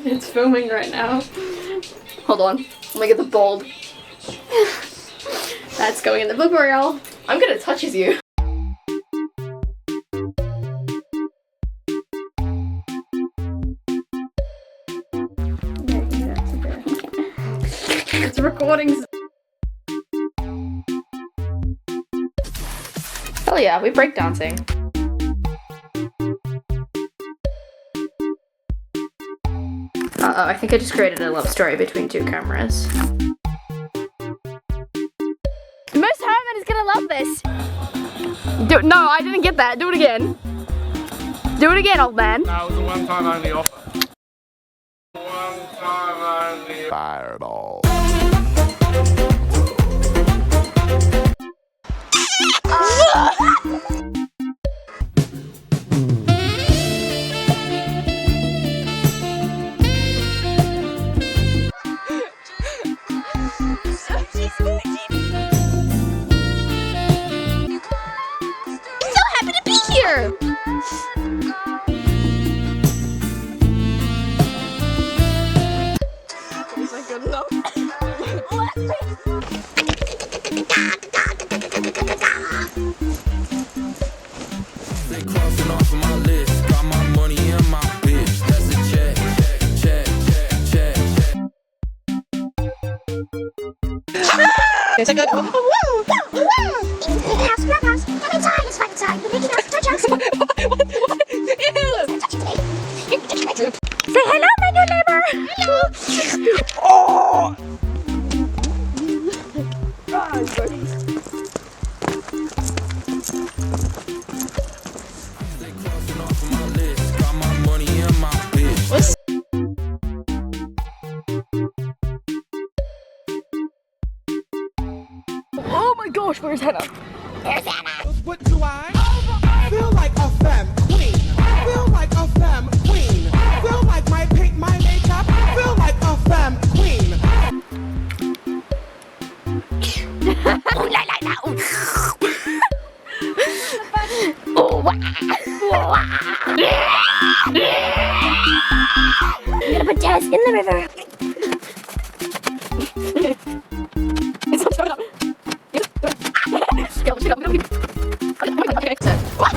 It's filming right now. Hold on. Let me get the bold. That's going in the blooper reel. I'm gonna touch you. It's recording. Hell yeah, we breakdancing. Uh-oh, I think I just created a love story between two cameras. Most Herman is gonna love this. No, I didn't get that. Do it again. Do it again, old man. That was a one-time only offer. One-time only. Fireball. Here. Is that good enough? They crossing off of my list. Got my money in my bitch. That's a check, check, check, check. It's a good one. Say hello, my new neighbor. Hello. Oh. They crossing off of my list. Got my money in my bitch. Oh my gosh, where's Hannah? There's Hannah. What do I feel like a femme queen? Feel like a femme queen. Feel like my paint, my makeup. Feel like a femme queen. Ooh la la la. Oh wow. I'm gonna put Jazz in the river. It's not showing up. Shut up. Okay, so, what?